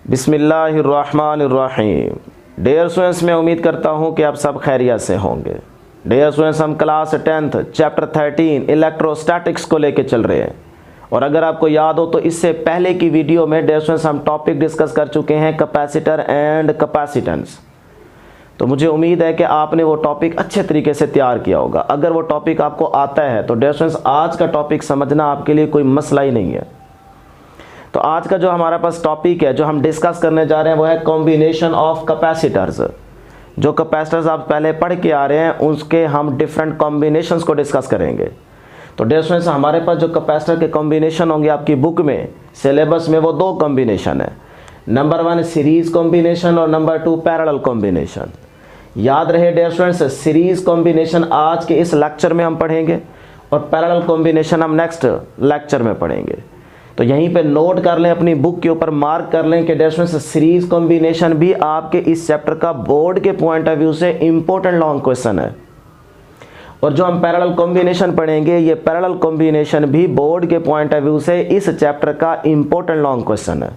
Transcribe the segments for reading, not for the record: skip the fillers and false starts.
बिस्मिल्लाहिर्रहमानिर्रहीम। Dear students, मैं उम्मीद करता हूं कि आप सब खैरियत से होंगे। डियर स्टूडेंट्स, हम क्लास 10th चैप्टर 13 इलेक्ट्रोस्टैटिक्स को लेके चल रहे हैं। और अगर आपको याद हो तो इससे पहले की वीडियो में डियर स्टूडेंट्स हम टॉपिक डिस्कस कर चुके हैं कैपेसिटर एंड कैपेसिटेंस। तो मुझे उम्मीद है कि आपने वो टॉपिक अच्छे तरीके से तैयार किया होगा। अगर वो टॉपिक आपको आता है तो डियर स्टूडेंट्स आज का टॉपिक समझना आपके लिए कोई मसला ही नहीं है। तो आज का जो हमारे पास टॉपिक है, जो हम डिस्कस करने जा रहे हैं, वो है कॉम्बिनेशन ऑफ कैपेसिटर्स। जो कैपेसिटर्स आप पहले पढ़ के आ रहे हैं उसके हम डिफरेंट कॉम्बिनेशंस को डिस्कस करेंगे। तो डियर स्टूडेंट्स, हमारे पास जो कैपेसिटर के कॉम्बिनेशन होंगे आपकी बुक में, सिलेबस में, वो दो कॉम्बिनेशन है। नंबर 1 सीरीज कॉम्बिनेशन और नंबर 2 पैरेलल कॉम्बिनेशन। याद रहे डियर स्टूडेंट्स, सीरीज कॉम्बिनेशन आज के इस लेक्चर में हम पढ़ेंगे और पैरेलल कॉम्बिनेशन हम नेक्स्ट लेक्चर में पढ़ेंगे। तो यहीं पे नोट कर लें, अपनी बुक के ऊपर मार्क कर लें कि डियर स्टूडेंट्स सीरीज कॉम्बिनेशन भी आपके इस चैप्टर का बोर्ड के पॉइंट ऑफ व्यू से इंपॉर्टेंट लॉन्ग क्वेश्चन है। और जो हम पैरेलल कॉम्बिनेशन पढ़ेंगे, ये पैरेलल कॉम्बिनेशन भी बोर्ड के पॉइंट ऑफ व्यू से इस चैप्टर का इंपॉर्टेंट लॉन्ग क्वेश्चन है।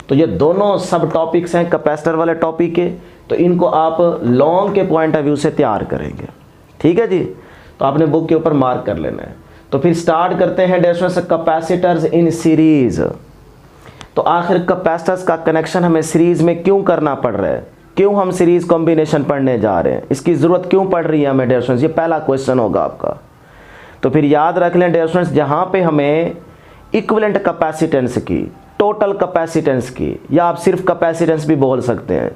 तो ये दोनों सब टॉपिक्स हैं कैपेसिटर वाले टॉपिक के, तो इनको आप लॉन्ग के पॉइंट ऑफ व्यू से तैयार करेंगे। ठीक है जी, तो आपने बुक के ऊपर मार्क कर लेना है। तो फिर स्टार्ट करते हैं dear students capacitors in series. तो आखिर कैपेसिटर्स का कनेक्शन हमें सीरीज में क्यों करना पड़ रहा है, क्यों हम सीरीज कॉम्बिनेशन पढ़ने जा रहे हैं, इसकी ज़रूरत क्यों पड़ रही है हमें डियर स्टूडेंट्स, ये पहला क्वेश्चन होगा आपका। तो फिर याद रख लें डियर स्टूडेंट्स, जहाँ पे हमें इक्विवेलेंट कैपेसिटेंस की, टोटल कैपेसिटेंस की, या आप सिर्फ कैपेसिटेंस भी बोल सकते हैं,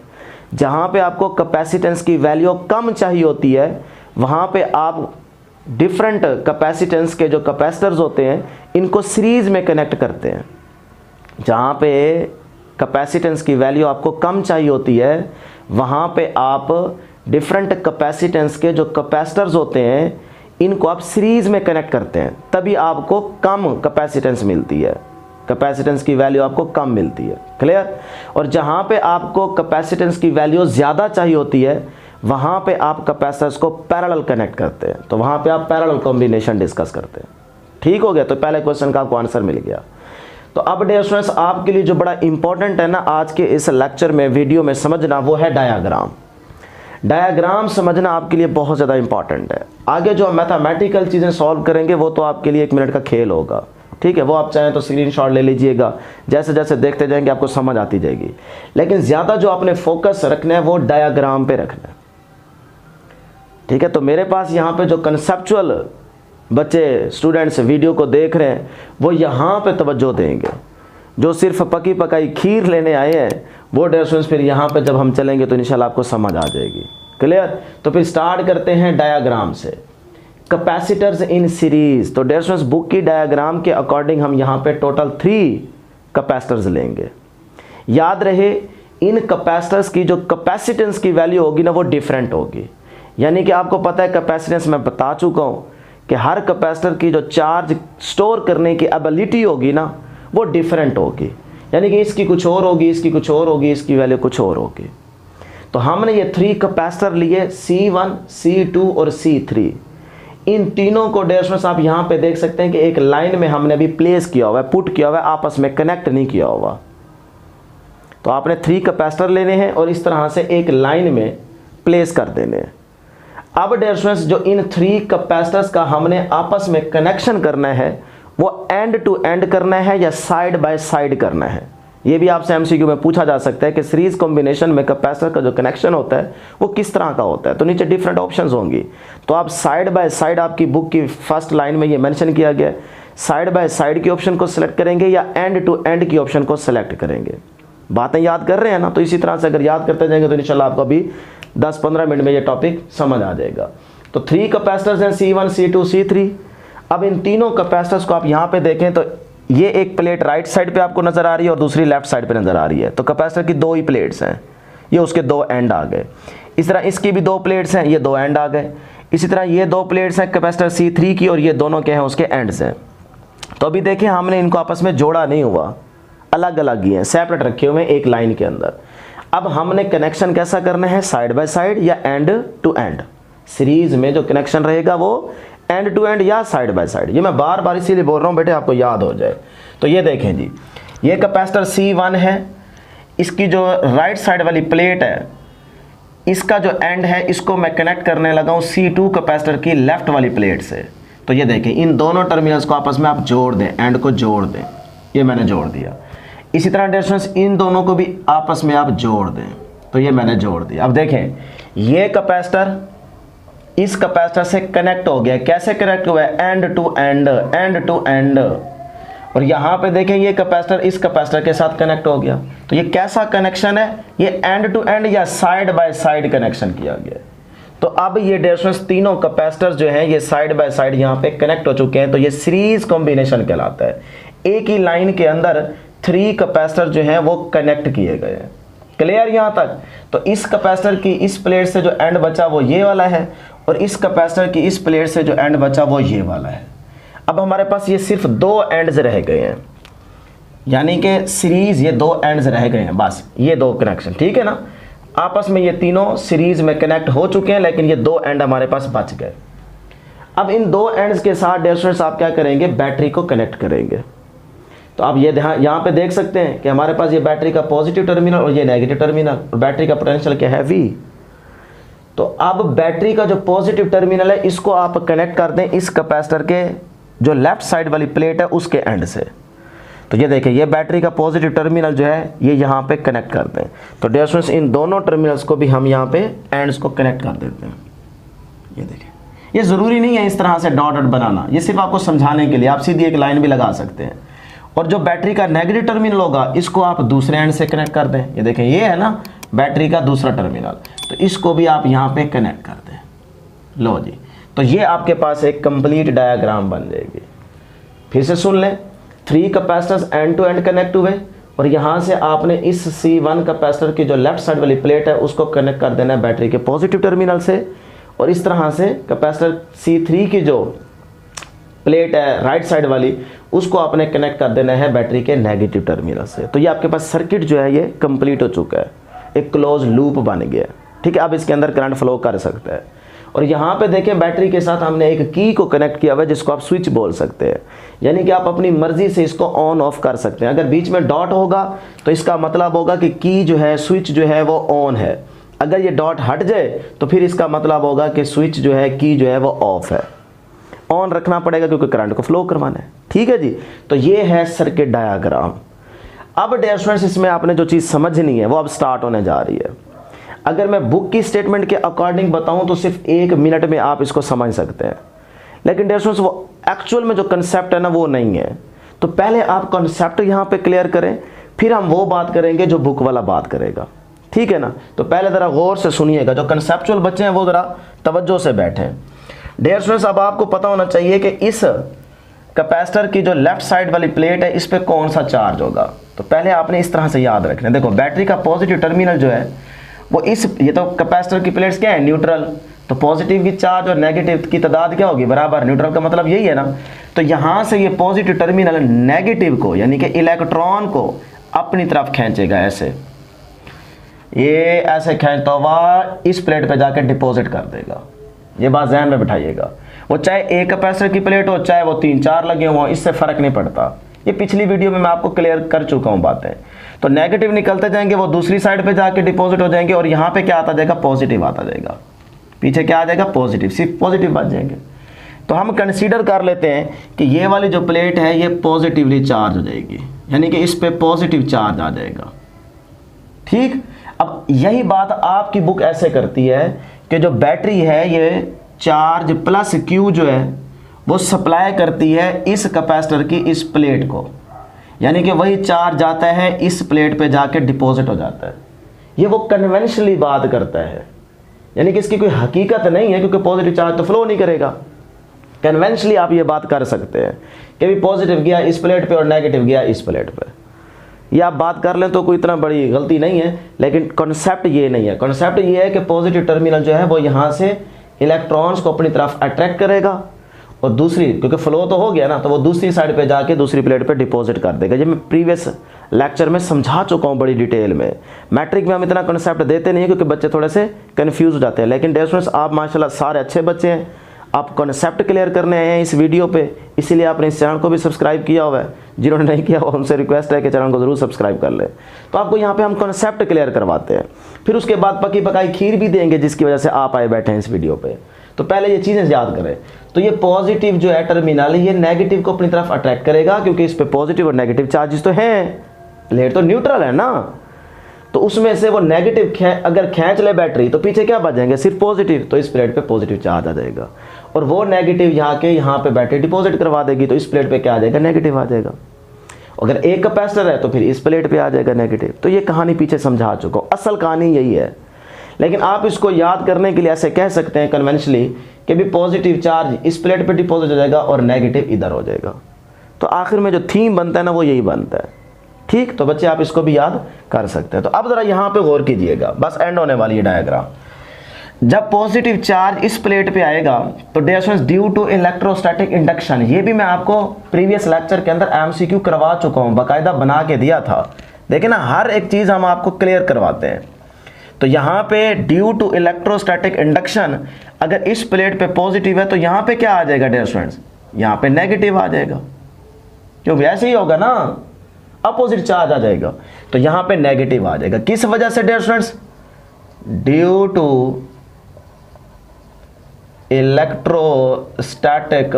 जहाँ पे आपको कैपेसिटेंस की वैल्यू कम चाहिए होती है, वहाँ पे आप डिफरेंट कैपेसिटेंस के जो कैपेसिटर्स होते हैं इनको सीरीज में कनेक्ट करते हैं। जहाँ पे कैपेसिटेंस की वैल्यू आपको कम चाहिए होती है, वहाँ पे आप डिफरेंट कैपेसिटेंस के जो कैपेसिटर्स होते हैं इनको आप सीरीज में कनेक्ट करते हैं, तभी आपको कम कैपेसिटेंस मिलती है, कैपेसिटेंस की वैल्यू आपको कम मिलती है। क्लियर। और जहाँ पे आपको कैपेसिटेंस की वैल्यू ज़्यादा चाहिए होती है, वहाँ पे आप कैपेसिटर्स को पैरेलल कनेक्ट करते हैं, तो वहाँ पे आप पैरेलल कॉम्बिनेशन डिस्कस करते हैं। ठीक हो गया, तो पहले क्वेश्चन का आपको आंसर मिल गया। तो अब डियर स्टूडेंट्स आपके लिए जो बड़ा इंपॉर्टेंट है ना आज के इस लेक्चर में, वीडियो में समझना, वो है डायाग्राम। डायाग्राम समझना आपके लिए बहुत ज़्यादा इंपॉर्टेंट है। आगे जो मैथमेटिकल चीज़ें सॉल्व करेंगे वो तो आपके लिए 1 मिनट का खेल होगा। ठीक है, वो आप चाहें तो स्क्रीनशॉट ले लीजिएगा, जैसे जैसे देखते जाएंगे आपको समझ आती जाएगी। लेकिन ज़्यादा जो आपने फोकस रखना है वो डायाग्राम पे रखना है। ठीक है, तो मेरे पास यहाँ पे जो कंसेप्चुअल बच्चे स्टूडेंट्स वीडियो को देख रहे हैं वो यहाँ पे तवज्जो देंगे। जो सिर्फ पकी पकाई खीर लेने आए हैं वो डियर स्टूडेंट्स फिर यहाँ पे जब हम चलेंगे तो इंशाल्लाह आपको समझ आ जाएगी। क्लियर। तो फिर स्टार्ट करते हैं डायाग्राम से। Capacitors in series. तो डियर स्टूडेंट्स बुक की डायाग्राम के अकॉर्डिंग हम यहाँ पे टोटल 3 कैपेसिटर्स लेंगे। याद रहे, इन कैपेसिटर्स की जो कैपेसिटेंस की वैल्यू होगी ना वो डिफरेंट होगी। यानी कि आपको पता है कैपेसिटेंस मैं बता चुका हूँ कि हर कैपेसिटर की जो चार्ज स्टोर करने की एबिलिटी होगी ना वो डिफरेंट होगी। यानी कि इसकी कुछ और होगी, इसकी कुछ और होगी, इसकी वैल्यू कुछ और होगी। तो हमने ये 3 कैपेसिटर लिए, C1, C2 और C3। इन तीनों को डियर स्टूडेंट्स आप यहाँ पे देख सकते हैं कि एक लाइन में हमने अभी प्लेस किया हुआ है, पुट किया हुआ है, आपस में कनेक्ट नहीं किया हुआ। तो आपने 3 कैपेसिटर लेने हैं और इस तरह से एक लाइन में प्लेस कर देने हैं। अब डियर स्टूडेंट्स जो इन 3 कैपेसिटर्स का हमने आपस में कनेक्शन करना है वो एंड टू एंड करना है या साइड बाय साइड करना है। ये भी आपसे एमसीक्यू में पूछा जा सकता है कि सीरीज कॉम्बिनेशन में कैपेसिटर का जो कनेक्शन होता है वो किस तरह का होता है। तो नीचे डिफरेंट ऑप्शंस होंगी, तो आप साइड बाय साइड, आपकी बुक की फर्स्ट लाइन में ये मेंशन किया गया है, साइड बाय साइड की ऑप्शन को सिलेक्ट करेंगे या एंड टू एंड की ऑप्शन को सिलेक्ट करेंगे। बातें याद कर रहे हैं ना, तो इसी तरह से अगर याद करते जाएंगे तो इंशाल्लाह आपको अभी 10-15 मिनट में ये टॉपिक समझ आ जाएगा। तो 3 कैपेसिटर्स हैं, C1, C2, C3। अब इन तीनों कैपेसिटर्स को आप यहाँ पे देखें तो ये एक प्लेट राइट साइड पे आपको नज़र आ रही है और दूसरी लेफ्ट साइड पे नज़र आ रही है। तो कैपेसिटर की 2 ही प्लेट्स हैं, ये उसके 2 एंड आ गए। इस तरह इसकी भी 2 प्लेट्स हैं, ये 2 एंड आ गए। इसी तरह ये 2 प्लेट्स हैं कैपेसिटर C3 की और ये दोनों के हैं उसके एंड्स हैं। तो अभी देखें हमने इनको आपस में जोड़ा नहीं हुआ, अलग अलग ही हैं, सेपरेट रखे हुए हैं एक लाइन के अंदर। अब हमने कनेक्शन कैसा करना है, साइड बाय साइड या एंड टू एंड। सीरीज में जो कनेक्शन रहेगा वो एंड टू एंड या साइड बाय साइड। ये मैं बार बार इसीलिए बोल रहा हूँ बेटे आपको याद हो जाए। तो ये देखें जी, ये कैपेसिटर C1 है, इसकी जो राइट साइड वाली प्लेट है, इसका जो एंड है इसको मैं कनेक्ट करने लगा हूँ C2 कैपेसिटर की लेफ्ट वाली प्लेट से। तो ये देखें, इन दोनों टर्मिनल्स को आपस में आप जोड़ दें, एंड को जोड़ दें, ये मैंने जोड़ दिया। इसी तरह डियर स्टूडेंट्स इन दोनों को भी आपस में आप जोड़ दें, तो ये मैंने जोड़ दिया। अब देखें, ये कैपेसिटर इस कैपेसिटर से कनेक्ट हो गया। कैसे कनेक्ट हुआ है? End to end, end to end. और यहाँ पे देखें, ये कैपेसिटर इस कैपेसिटर के साथ कनेक्ट हो गया। तो ये कैसा कनेक्शन है? ये एंड टू एंड या साइड बाय साइड कनेक्शन किया गया। तो अब ये डियर स्टूडेंट्स तीनों कैपेसिटर जो हैं ये साइड बाय साइड यहाँ पे कनेक्ट हो चुके हैं। तो ये सीरीज कॉम्बिनेशन कहलाता है। एक ही लाइन के अंदर 3 कैपेसिटर जो हैं वो कनेक्ट किए गए हैं। क्लियर यहाँ तक? तो इस कैपेसिटर की इस प्लेट से जो एंड बचा वो ये वाला है, और इस कैपेसिटर की इस प्लेट से जो एंड बचा वो ये वाला है। अब हमारे पास ये सिर्फ 2 एंड्स रह गए हैं, यानी कि सीरीज ये 2 एंड्स रह गए हैं, बस ये 2 कनेक्शन, ठीक है ना। आपस में ये तीनों सीरीज में कनेक्ट हो चुके हैं, लेकिन ये 2 एंड हमारे पास बच गए। अब इन 2 एंड्स के साथ डियर स्टूडेंट्स आप क्या करेंगे? बैटरी को कनेक्ट करेंगे। तो आप ये यहाँ पे देख सकते हैं कि हमारे पास ये बैटरी का पॉजिटिव टर्मिनल और ये नेगेटिव टर्मिनल, और बैटरी का पोटेंशियल क्या है? V। तो अब बैटरी का जो पॉजिटिव टर्मिनल है इसको आप कनेक्ट कर दें इस कैपेसिटर के जो लेफ्ट साइड वाली प्लेट है उसके एंड से। तो ये देखें, ये बैटरी का पॉजिटिव टर्मिनल जो है ये यहाँ पे कनेक्ट कर दें। तो डियर स्टूडेंट्स इन दोनों टर्मिनल्स को भी हम यहाँ पे एंड्स को कनेक्ट कर देते हैं। ये देखें, ये ज़रूरी नहीं है इस तरह से डॉट डॉट बनाना, ये सिर्फ आपको समझाने के लिए। आप सीधी एक लाइन भी लगा सकते हैं। और जो बैटरी का नेगेटिव टर्मिनल होगा इसको आप दूसरे एंड से कनेक्ट कर दें। ये देखें, ये है ना बैटरी का दूसरा टर्मिनल, तो इसको भी आप यहाँ पे कनेक्ट कर दें। लो जी, तो ये आपके पास एक कंप्लीट डायग्राम बन जाएगी। फिर से सुन लें, 3 capacitors end to end connect हुए, और यहाँ से आपने इस C1 कैपेसिटर की जो लेफ्ट साइड वाली प्लेट है उसको कनेक्ट कर देना है बैटरी के पॉजिटिव टर्मिनल से, और इस तरह से कैपेसिटर C3 की जो प्लेट है राइट साइड वाली उसको आपने कनेक्ट कर देना है बैटरी के नेगेटिव टर्मिनल से। तो ये आपके पास सर्किट जो है ये कंप्लीट हो चुका है, एक क्लोज लूप बन गया, ठीक है। अब इसके अंदर करंट फ्लो कर सकता है। और यहाँ पे देखें, बैटरी के साथ हमने एक की को कनेक्ट किया हुआ है जिसको आप स्विच बोल सकते हैं, यानी कि आप अपनी मर्जी से इसको ऑन ऑफ कर सकते हैं। अगर बीच में डॉट होगा तो इसका मतलब होगा कि की जो है, स्विच जो है वो ऑन है। अगर ये डॉट हट जाए तो फिर इसका मतलब होगा कि स्विच जो है, की जो है वो ऑफ है। ऑन रखना पड़ेगा क्योंकि करंट को फ्लो करवाना है, ठीक है जी। तो ये है सर्किट डायग्राम। अब डियर स्टूडेंट्स इसमें आपने जो चीज़ समझनी है वो अब स्टार्ट होने जा रही है। अगर मैं बुक की स्टेटमेंट के अकॉर्डिंग बताऊं तो सिर्फ 1 मिनट में आप इसको समझ सकते हैं, लेकिन डियर स्टूडेंट्स वो एक्चुअल में जो कंसेप्ट है ना वो नहीं है। तो पहले आप कंसेप्ट यहाँ पे क्लियर करें, फिर हम वो बात करेंगे जो बुक वाला बात करेगा, ठीक है ना। तो पहले ज़रा गौर से सुनिएगा, जो कंसेप्चुअल बच्चे हैं वो ज़रा तवज्जो से बैठे। डियर स्टूडेंट्स अब आपको पता होना चाहिए कि इस कैपेसिटर की जो लेफ्ट साइड वाली प्लेट है इस पर कौन सा चार्ज होगा। तो पहले आपने इस तरह से याद रखना है। देखो, बैटरी का पॉजिटिव टर्मिनल जो है वो ये तो कैपेसिटर की प्लेट्स क्या है? न्यूट्रल। तो पॉजिटिव की चार्ज और नेगेटिव की तादाद क्या होगी? बराबर। न्यूट्रल का मतलब यही है ना। तो यहाँ से ये पॉजिटिव टर्मिनल नेगेटिव को यानी कि इलेक्ट्रॉन को अपनी तरफ खींचेगा, ऐसे ये ऐसे खींचता हुआ इस प्लेट पे जाकर डिपॉजिट कर देगा। ये बात ध्यान में बिठाइएगा। वो चाहे एक कैपेसिटर की प्लेट हो, चाहे वो 3-4 लगे हों, इससे फ़र्क नहीं पड़ता। ये पिछली वीडियो में मैं आपको क्लियर कर चुका हूँ बातें। तो नेगेटिव निकलते जाएंगे, वो दूसरी साइड पे जाके डिपॉजिट हो जाएंगे, और यहाँ पे क्या आता जाएगा? पॉजिटिव आता जाएगा। पीछे क्या आ जाएगा? पॉजिटिव, सिर्फ पॉजिटिव बच जाएंगे। तो हम कंसीडर कर लेते हैं कि ये वाली जो प्लेट है ये पॉजिटिवली चार्ज हो जाएगी, यानी कि इस पर पॉजिटिव चार्ज आ जाएगा, ठीक। अब यही बात आपकी बुक ऐसे करती है कि जो बैटरी है ये चार्ज प्लस क्यू जो है वो सप्लाई करती है इस कैपेसिटर की इस प्लेट को, यानी कि वही चार्ज जाता है इस प्लेट पे जाके डिपॉजिट हो जाता है। ये वो कन्वेंशनली बात करता है, यानी कि इसकी कोई हकीकत नहीं है क्योंकि पॉजिटिव चार्ज तो फ्लो नहीं करेगा। कन्वेंशनली आप ये बात कर सकते हैं कि भी पॉजिटिव गया इस प्लेट पे और नेगेटिव गया इस प्लेट पे। ये आप बात कर लें तो कोई इतना बड़ी गलती नहीं है, लेकिन कॉन्सेप्ट ये नहीं है। कॉन्सेप्ट ये है कि पॉजिटिव टर्मिनल जो है वो यहाँ से इलेक्ट्रॉन्स को अपनी तरफ अट्रैक्ट करेगा, और दूसरी, क्योंकि फ्लो तो हो गया ना, तो वो दूसरी साइड पे जाके दूसरी प्लेट पे डिपॉजिट कर देगा। ये मैं प्रीवियस लेक्चर में समझा चुका हूँ बड़ी डिटेल में। मैट्रिक में हम इतना कॉन्सेप्ट देते नहीं है क्योंकि बच्चे थोड़े से कंफ्यूज हो जाते हैं, लेकिन डियर स्टूडेंट्स आप माशाल्लाह सारे अच्छे बच्चे हैं, आप कॉन्सेप्ट क्लियर करने आए हैं इस वीडियो पे, इसीलिए आपने इस चैनल को भी सब्सक्राइब किया हुआ है। जिन्होंने नहीं किया हुआ उनसे रिक्वेस्ट है कि चैनल को ज़रूर सब्सक्राइब कर ले। तो आपको यहाँ पे हम कॉन्सेप्ट क्लियर करवाते हैं, फिर उसके बाद पकी पकाई खीर भी देंगे जिसकी वजह से आप आए बैठे हैं इस वीडियो पे। तो पहले ये चीज़ें याद करें। तो ये पॉजिटिव जो है टर्मिनल, ये नेगेटिव को अपनी तरफ अट्रैक्ट करेगा क्योंकि इस पे पॉजिटिव और नेगेटिव चार्जेस तो हैं, प्लेट तो न्यूट्रल है ना। तो उसमें से वो नेगेटिव अगर खींच ले बैटरी तो पीछे क्या बचेंगे, सिर्फ पॉजिटिव। तो इस प्लेट पे पॉजिटिव चार्ज आ जाएगा और वो नेगेटिव यहाँ पे बैटरी डिपॉजिट करवा देगी, तो इस प्लेट पे क्या आ जाएगा, नेगेटिव आ जाएगा। अगर एक कैपेसिटर है तो फिर इस प्लेट पे आ जाएगा नेगेटिव। तो ये कहानी पीछे समझा चुका हूँ, असल कहानी यही है। लेकिन आप इसको याद करने के लिए ऐसे कह सकते हैं कन्वेंशनली कि भी पॉजिटिव चार्ज इस प्लेट पे डिपॉजिट हो जाएगा और नेगेटिव इधर हो जाएगा। तो आखिर में जो थीम बनता है ना वो यही बनता है। ठीक, तो बच्चे आप इसको भी याद कर सकते हैं। तो अब जरा यहाँ पे गौर कीजिएगा, बस एंड होने वाली है डायग्राम। जब पॉजिटिव चार्ज इस प्लेट पे आएगा तो dear students due to electrostatic induction, ये भी मैं आपको प्रीवियस लेक्चर के अंदर एमसीक्यू करवा चुका हूँ, बाकायदा बना के दिया था। देखिए ना, हर एक चीज हम आपको क्लियर करवाते हैं। तो यहाँ पे ड्यू टू इलेक्ट्रोस्टैटिक इंडक्शन, अगर इस प्लेट पे पॉजिटिव है तो यहाँ पे क्या आ जाएगा डियर स्टूडेंट्स, यहाँ पे नेगेटिव आ जाएगा, क्योंकि ऐसे ही होगा ना, अपोजिट चार्ज आ जाएगा। तो यहाँ पे नेगेटिव आ जाएगा, किस वजह से dear students, due to electrostatic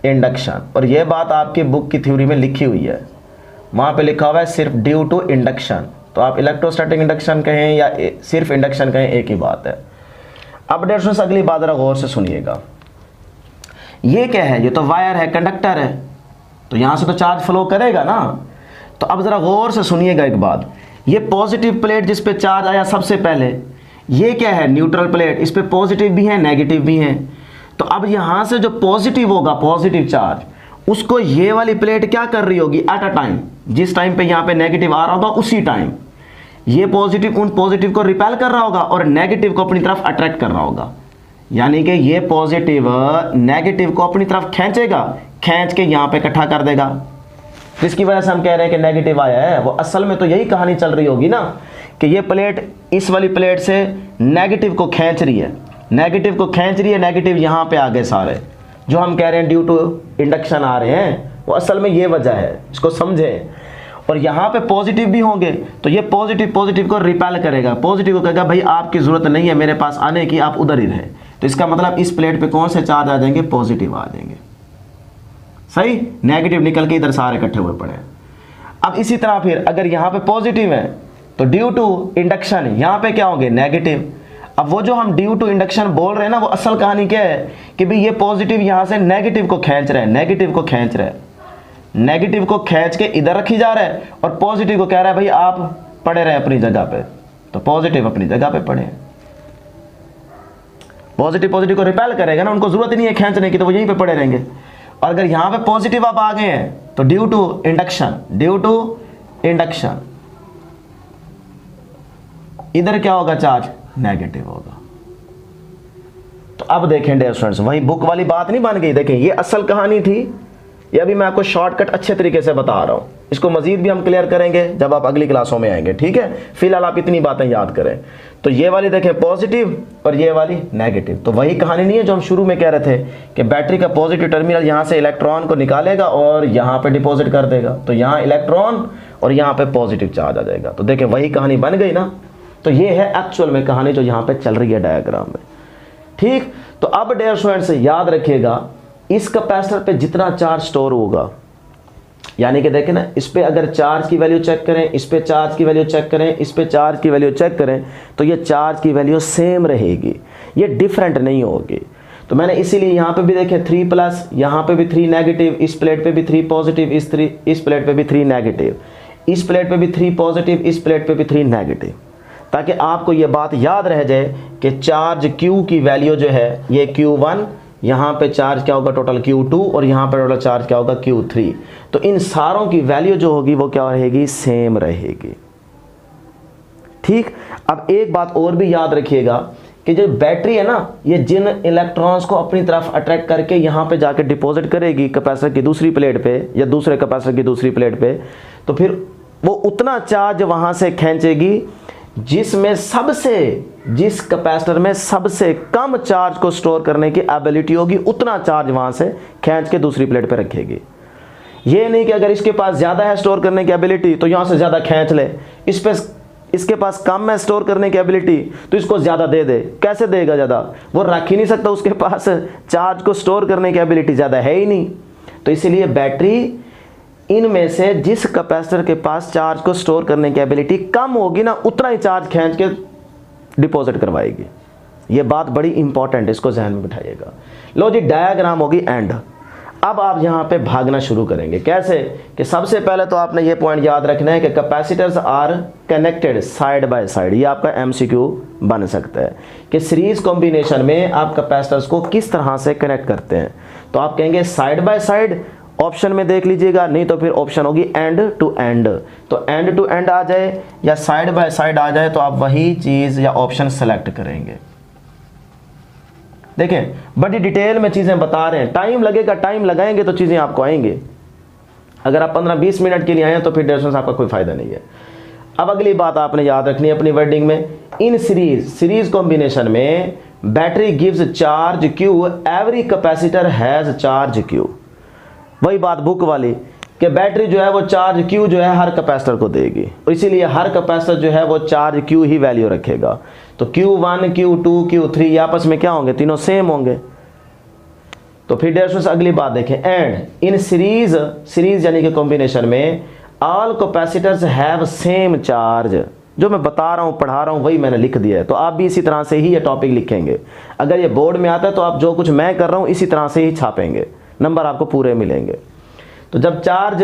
induction. और यह बात आपकी बुक की थ्योरी में लिखी हुई है, वहां पे लिखा हुआ है सिर्फ ड्यू टू इंडक्शन। तो आप इलेक्ट्रोस्टैटिक इंडक्शन कहें या सिर्फ इंडक्शन कहें, एक ही बात है। अब डियर स्टूडेंट्स अगली बात जरा गौर से सुनिएगा। ये क्या है, ये तो वायर है, कंडक्टर है, तो यहां से तो चार्ज फ्लो करेगा ना। तो अब जरा गौर से सुनिएगा एक बात, ये पॉजिटिव प्लेट जिस पे चार्ज आया सबसे पहले, ये क्या है, न्यूट्रल प्लेट, इस पे पॉजिटिव भी है नेगेटिव भी है। तो अब यहां से जो पॉजिटिव होगा, पॉजिटिव चार्ज, उसको ये वाली प्लेट क्या कर रही होगी एट अ टाइम, जिस टाइम पे यहां पे नेगेटिव आ रहा होगा उसी टाइम ये पॉजिटिव उन पॉजिटिव को रिपेल कर रहा होगा और नेगेटिव को अपनी तरफ अट्रैक्ट कर रहा होगा। यानी कि ये पॉजिटिव नेगेटिव को अपनी तरफ खींचेगा, खींच के यहां पे इकट्ठा कर देगा। जिसकी वजह से हम कह रहे हैं कि नेगेटिव आया है। वो असल में तो यही कहानी चल रही होगी ना, कि ये प्लेट इस वाली प्लेट से नेगेटिव को खींच रही है, नेगेटिव को खींच रही है, नेगेटिव यहाँ पे आ गए सारे, जो हम कह रहे हैं ड्यू टू इंडक्शन आ रहे हैं, वो असल में ये वजह है, इसको समझें। और यहाँ पे पॉजिटिव भी होंगे तो ये पॉजिटिव पॉजिटिव को रिपेल करेगा, पॉजिटिव को कहेगा भाई आपकी जरूरत नहीं है मेरे पास आने की, आप उधर ही रहे। तो इसका मतलब इस प्लेट पे कौन से चार्ज आ जाएंगे, पॉजिटिव आ जाएंगे। सही, नेगेटिव निकल के इधर सारे इकट्ठे हुए पड़े हैं। अब इसी तरह फिर अगर यहाँ पे पॉजिटिव है तो ड्यू टू इंडक्शन यहाँ पे क्या होंगे, नेगेटिव। अब वो जो हम ड्यू टू इंडक्शन बोल रहे हैं ना, वो असल कहानी क्या है कि भाई ये पॉजिटिव यहाँ से नेगेटिव को खींच रहे हैं, नेगेटिव को खींच रहे हैं, नेगेटिव को खींच के इधर रखी जा रहा है और पॉजिटिव को कह रहा है भाई आप पड़े रहे अपनी जगह पे। तो पॉजिटिव अपनी जगह पे पड़े हैं, पॉजिटिव पॉजिटिव को रिपेल करेगा ना, उनको जरूरत ही नहीं है खींचने की, तो वो यहीं पे पड़े रहेंगे। और अगर यहाँ पे पॉजिटिव आप आ गए हैं तो due to induction, due to induction इधर क्या होगा, चार्ज नेगेटिव होगा। तो अब देखें डियर स्टूडेंट्स, वही बुक वाली बात नहीं बन गई। देखें ये असल कहानी थी, ये अभी मैं आपको शॉर्टकट अच्छे तरीके से बता रहा हूं। इसको मजीद भी हम क्लियर करेंगे जब आप अगली क्लासों में आएंगे, ठीक है। फिलहाल आप इतनी बातें याद करें। तो ये वाली देखें पॉजिटिव और ये वाली नेगेटिव। तो वही कहानी नहीं है जो हम शुरू में कह रहे थे कि बैटरी का पॉजिटिव टर्मिनल यहाँ से इलेक्ट्रॉन को निकालेगा और यहाँ पे डिपॉजिट कर देगा। तो यहाँ इलेक्ट्रॉन और यहाँ पे पॉजिटिव चार्ज आ जाएगा। तो देखें वही कहानी बन गई ना। तो ये है एक्चुअल में कहानी जो यहाँ पे चल रही है डायग्राम में, ठीक। तो अब डियर स्टूडेंट्स याद रखिएगा, इस कैपेसिटर पे जितना चार्ज स्टोर होगा, यानी कि देखें ना, इस पे अगर चार्ज की वैल्यू चेक करें, इस पे चार्ज की वैल्यू चेक करें, इस पे चार्ज की वैल्यू चेक करें, तो ये चार्ज की वैल्यू सेम रहेगी, ये डिफरेंट नहीं होगी। तो मैंने इसीलिए यहाँ पे भी देखें 3+, यहाँ पे भी 3 नेगेटिव, इस प्लेट पे भी 3 पॉजिटिव, इस प्लेट पे भी 3 नेगेटिव, इस प्लेट पे भी 3 पॉजिटिव, इस प्लेट पे भी 3 नेगेटिव, ताकि आपको ये बात याद रह जाए कि चार्ज Q की वैल्यू जो है ये Q1, यहाँ पे चार्ज क्या होगा टोटल Q2 और यहाँ पे टोटल चार्ज क्या होगा Q3। तो इन सारों की वैल्यू जो होगी वो क्या रहेगी, सेम रहेगी, ठीक। अब एक बात और भी याद रखिएगा कि जो बैटरी है ना, ये जिन इलेक्ट्रॉन्स को अपनी तरफ अट्रैक्ट करके यहाँ पे जाके डिपॉजिट करेगी कैपेसिटर की दूसरी प्लेट पे या दूसरे कैपेसिटर की दूसरी प्लेट पे, तो फिर वो उतना चार्ज वहाँ से खींचेगी जिस कैपेसिटर में सबसे कम चार्ज को स्टोर करने की एबिलिटी होगी, उतना चार्ज वहां से खींच के दूसरी प्लेट पे रखेगी। ये नहीं कि अगर इसके पास ज़्यादा है स्टोर करने की एबिलिटी तो यहाँ से ज़्यादा खींच ले, इसके पास कम है स्टोर करने की एबिलिटी तो इसको ज़्यादा दे दे। कैसे देगा ज़्यादा? वो रख ही नहीं सकता, उसके पास चार्ज को स्टोर करने की एबिलिटी ज़्यादा है ही नहीं। तो इसीलिए बैटरी इनमें से जिस कैपेसिटर के पास चार्ज को स्टोर करने की एबिलिटी कम होगी ना, उतना ही चार्ज खींच के डिपॉजिट करवाएगी। ये बात बड़ी इंपॉर्टेंट है, इसको ध्यान में बिठाइएगा। लो जी, डायग्राम होगी एंड। अब आप यहाँ पे भागना शुरू करेंगे। कैसे? कि सबसे पहले तो आपने ये पॉइंट याद रखना है कि capacitors are connected side by side. ये आपका एमसीक्यू बन सकता है कि सीरीज कॉम्बिनेशन में आप कैपेसिटर्स को किस तरह से कनेक्ट करते हैं। तो आप कहेंगे साइड बाय साइड, ऑप्शन में देख लीजिएगा, नहीं तो फिर ऑप्शन होगी एंड टू एंड। तो एंड टू एंड आ जाए या साइड बाय साइड आ जाए तो आप वही चीज़ या ऑप्शन सेलेक्ट करेंगे। देखें, बड़ी डिटेल में चीज़ें बता रहे हैं, टाइम लगेगा, टाइम लगाएंगे तो चीज़ें आपको आएंगे। अगर आप 15-20 मिनट के लिए आए तो फिर डेढ़ आपका कोई फ़ायदा नहीं है। अब अगली बात आपने याद रखनी है अपनी वर्डिंग में, इन सीरीज कॉम्बिनेशन में battery gives charge Q, every capacitor has charge Q. वही बात बुक वाली कि बैटरी जो है वो चार्ज क्यू जो है हर कैपेसिटर को देगी, इसीलिए हर कैपेसिटर जो है वो चार्ज क्यू ही वैल्यू रखेगा। तो Q1, Q2, Q3 आपस में क्या होंगे? तीनों सेम होंगे। तो फिर डेढ़ अगली बात देखें, एंड इन सीरीज यानी कि कॉम्बिनेशन में all capacitors have same charge. जो मैं बता रहा हूँ, पढ़ा रहा हूँ, वही मैंने लिख दिया है। तो आप भी इसी तरह से ही ये टॉपिक लिखेंगे। अगर ये बोर्ड में आता है तो आप जो कुछ मैं कर रहा हूँ इसी तरह से ही छापेंगे, नंबर आपको पूरे मिलेंगे। तो जब चार्ज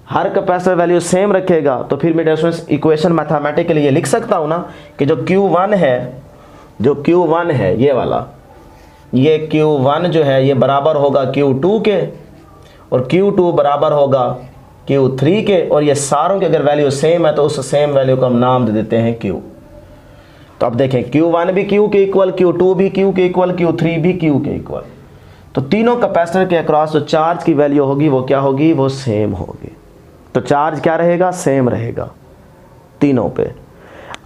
हर कैपेसिटर वैल्यू सेम रखेगा तो फिर मैं इक्वेशन मैथमेटिकली ये लिख सकता हूँ ना कि जो Q1 है ये वाला, ये Q1 जो है ये बराबर होगा Q2 के, और Q2 बराबर होगा Q3 के, और ये सारों की अगर वैल्यू सेम है तो उस सेम वैल्यू को हम नाम दे देते हैं Q। तो अब देखें, Q1 भी Q के इक्वल, Q2 भी Q के इक्वल, Q3 भी Q के इक्वल। तो तीनों कैपेसिटर के अक्रॉस जो चार्ज की वैल्यू होगी वो क्या होगी? वो सेम होगी। तो चार्ज क्या रहेगा? सेम रहेगा तीनों पे।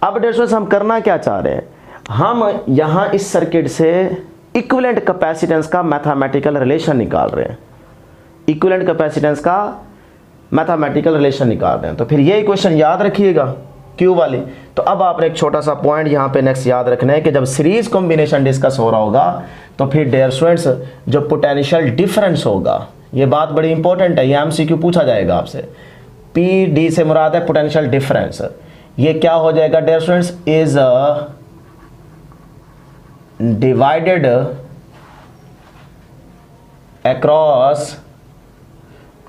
अब डेढ़ हम करना क्या चाह रहे हैं? हम यहाँ इस सर्किट से इक्विवेलेंट कैपेसिटेंस का मैथमेटिकल रिलेशन निकाल रहे हैं। इक्विवेलेंट कैपेसिटेंस का मैथमेटिकल रिलेशन निकाल रहे हैं। तो फिर ये इक्वेशन याद रखिएगा Q वाली। तो अब आपने एक छोटा सा पॉइंट यहाँ पे नेक्स्ट याद रखना है कि जब सीरीज कॉम्बिनेशन डिस्कस हो रहा होगा तो फिर डियर स्टूडेंट्स जो पोटेंशियल डिफरेंस होगा, ये बात बड़ी इंपॉर्टेंट है, ये एमसीक्यू पूछा जाएगा आपसे। PD से मुराद है पोटेंशियल डिफरेंस। ये क्या हो जाएगा dear students? Is divided across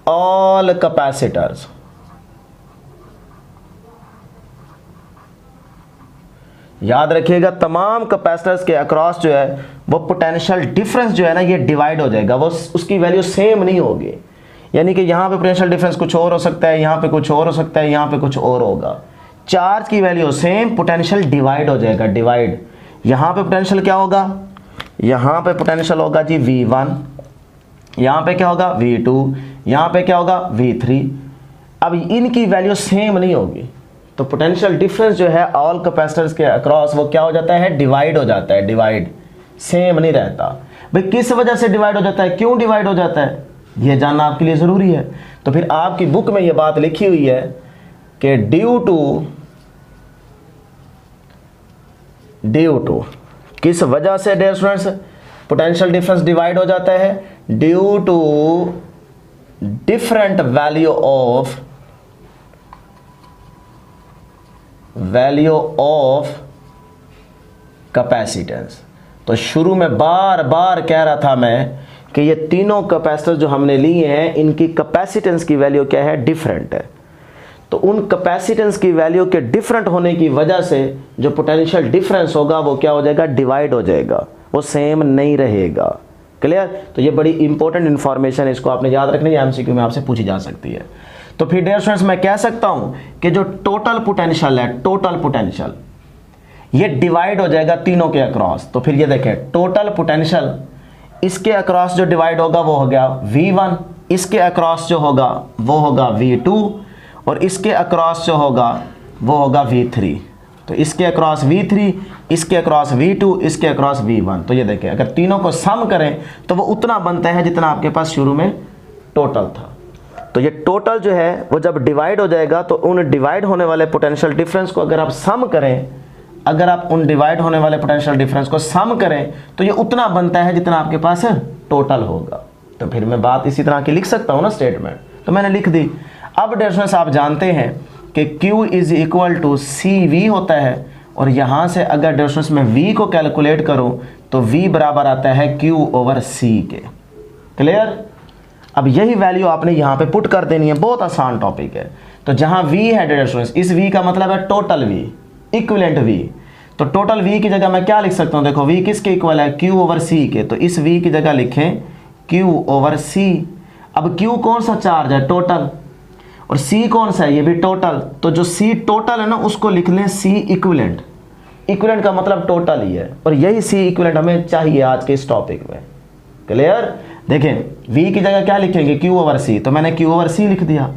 all capacitors. याद रखिएगा, तमाम कैपेसिटर्स के अक्रॉस जो है वो पोटेंशियल डिफरेंस जो है ना ये डिवाइड हो जाएगा, वो उसकी वैल्यू सेम नहीं होगी। यानी कि यहाँ पे पोटेंशियल डिफरेंस कुछ और हो सकता है, यहाँ पे कुछ और हो सकता है, यहाँ पे कुछ और होगा। चार्ज की वैल्यू सेम, पोटेंशियल डिवाइड हो जाएगा, डिवाइड। यहाँ पे पोटेंशियल क्या होगा? यहाँ पे पोटेंशियल होगा जी V1, यहाँ पे क्या होगा? V2, यहाँ पे क्या होगा? V3। अब इनकी वैल्यू सेम नहीं होगी तो पोटेंशियल डिफरेंस जो है ऑल कैपेसिटर्स के अक्रॉस वो क्या हो जाता है? डिवाइड हो जाता है, डिवाइड, सेम नहीं रहता। भाई किस वजह से डिवाइड हो जाता है? क्यों डिवाइड हो जाता है? ये जानना आपके लिए ज़रूरी है। तो फिर आपकी बुक में ये बात लिखी हुई है कि ड्यू टू किस वजह से dear students potential difference divide हो जाता है? Due to different value of capacitance. तो शुरू में बार बार कह रहा था मैं कि ये तीनों कैपेसिटर जो हमने लिए हैं इनकी कैपेसिटेंस की वैल्यू क्या है? डिफरेंट है। तो उन कैपेसिटेंस की वैल्यू के डिफरेंट होने की वजह से जो पोटेंशियल डिफरेंस होगा वो क्या हो जाएगा? डिवाइड हो जाएगा, वो सेम नहीं रहेगा। क्लियर? तो ये बड़ी इंपॉर्टेंट इंफॉर्मेशन है, इसको आपने याद रखना है, एमसीक्यू में आपसे पूछी जा सकती है। तो फिर डियर स्टूडेंट्स मैं कह सकता हूं कि जो टोटल पोटेंशियल है, टोटल पोटेंशियल ये डिवाइड हो जाएगा तीनों के अक्रॉस। तो फिर ये देखें, टोटल पोटेंशियल इसके अक्रॉस जो डिवाइड होगा वो हो गया V1, इसके अक्रॉस जो होगा वो होगा V2, और इसके अक्रॉस जो होगा वो होगा V3। तो इसके अक्रॉस V3, इसके अक्रॉस V2, इसके अक्रॉस V1। तो ये देखें अगर तीनों को सम करें तो वो उतना बनता है जितना आपके पास शुरू में टोटल था। तो ये टोटल जो है वो जब डिवाइड हो जाएगा तो उन डिवाइड होने वाले पोटेंशियल डिफरेंस को अगर आप सम करें, अगर आप उन डिवाइड होने वाले पोटेंशियल डिफरेंस को सम करें तो ये उतना बनता है जितना आपके पास टोटल होगा। तो फिर मैं बात इसी तरह की लिख सकता हूँ ना स्टेटमेंट, तो मैंने लिख दी। अब डियर स्टूडेंट्स आप जानते हैं कि Q is equal to CV होता है, और यहाँ से अगर डियर स्टूडेंट्स मैं V को कैलकुलेट करूँ तो V बराबर आता है Q ओवर C के। क्लियर? अब यही वैल्यू आपने यहाँ पे पुट कर देनी है, बहुत आसान टॉपिक है। तो जहाँ V है डियर स्टूडेंट्स, इस V का मतलब है टोटल V, इक्विवेलेंट V। तो टोटल V की जगह मैं क्या लिख सकता हूँ, देखो V किसके इक्वल है, Q ओवर C के। तो इस V की जगह लिखें Q ओवर C। अब Q कौन सा चार्ज है, टोटल, और C कौन सा है, ये भी टोटल। तो जो C टोटल है ना उसको लिख लें C इक्विवेलेंट। इक्विवेलेंट का मतलब टोटल ही है, और यही C इक्विवेलेंट हमें चाहिए आज के इस टॉपिक में। क्लियर? देखें V की जगह क्या लिखेंगे, Q ओवर C। तो मैंने Q ओवर C लिख दिया।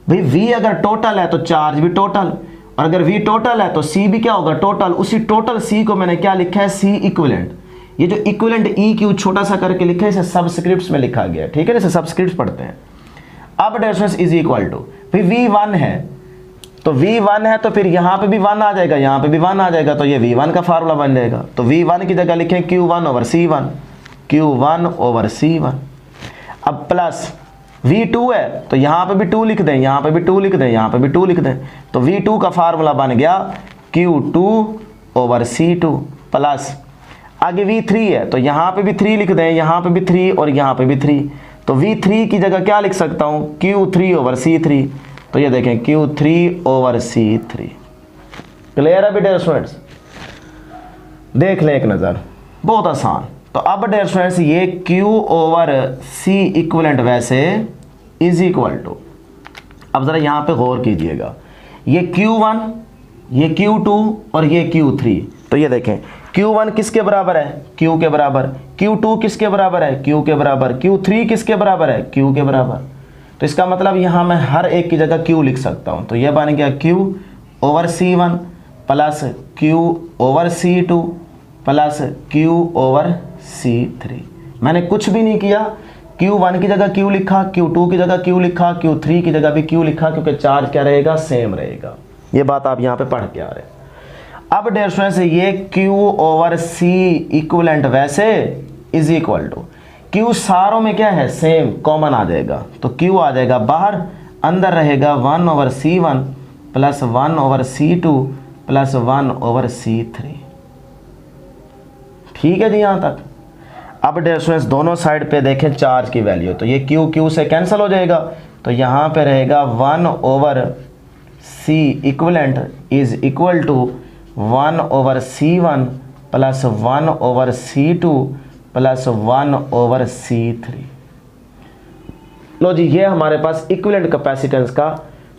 भाई V अगर टोटल है तो चार्ज भी टोटल, और अगर V टोटल है तो C भी क्या होगा, टोटल। उसी टोटल C को मैंने क्या लिखा है, C इक्विवेलेंट। ये जो इक्विवेलेंट EQ छोटा सा करके लिखा है, इसे सबस्क्रिप्ट्स में लिखा गया, ठीक है, इसे सबस्क्रिप्ट्स पढ़ते हैं। अब डिस्टेंस इज इक्वल टू, भाई V1 है, तो V1 है तो फिर यहाँ पे भी 1 आ जाएगा, यहाँ पे भी 1 आ जाएगा, तो ये V1 का फार्मूला बन जाएगा। तो V1 की जगह लिखें Q1 over C1, Q1 over C1। अब प्लस V2 है तो यहाँ पे भी 2 लिख दें, यहाँ पे भी 2 लिख दें, यहाँ पे भी 2 लिख दें। तो V2 का फार्मूला बन गया Q2 ओवर C2। प्लस आगे V3 है तो यहाँ पे भी 3 लिख दें, यहाँ पे भी 3 और यहाँ पे भी 3। तो V3 की जगह क्या लिख सकता हूँ, Q3 ओवर C3। तो ये देखें Q3 ओवर C3। क्लियर है बेटे स्टूडेंट्स? देख लें एक नज़र, बहुत आसान। तो अब डियर स्टूडेंट्स ये Q ओवर C इक्विवेलेंट वैसे इज इक्वल टू, अब ज़रा यहाँ पे गौर कीजिएगा, ये Q1, ये Q2 और ये Q3। तो ये देखें Q1 किसके बराबर है, Q के बराबर। Q2 किसके बराबर है, Q के बराबर। Q3 किसके बराबर है, Q के बराबर। तो इसका मतलब यहाँ मैं हर एक की जगह Q लिख सकता हूँ। तो ये बन गया Q over C1 plus Q over C2 plus Q over C3। मैंने कुछ भी नहीं किया, Q1 की जगह Q लिखा, Q2 की जगह Q लिखा, Q3 की जगह भी Q लिखा, क्योंकि चार्ज क्या रहेगा, सेम रहेगा। ये बात आप यहाँ पे पढ़ के आ रहे हैं। अब डियर स्टूडेंट्स ये Q ओवर C इक्विवेलेंट वैसे इज इक्वल टू, Q सारों में क्या है, सेम, कॉमन आ जाएगा। तो Q आ जाएगा बाहर, अंदर रहेगा 1 over C1 plus 1 over C2 plus 1 over C3। ठीक है जी यहाँ तक। अब डियर स्टूडेंट्स दोनों साइड पे देखें चार्ज की वैल्यू, तो ये Q से कैंसिल हो जाएगा, तो यहाँ पे रहेगा 1 over C equivalent is equal to 1 over C1 plus 1 over C2 plus 1 over C3। लो जी, ये हमारे पास इक्विवेलेंट कैपेसिटेंस का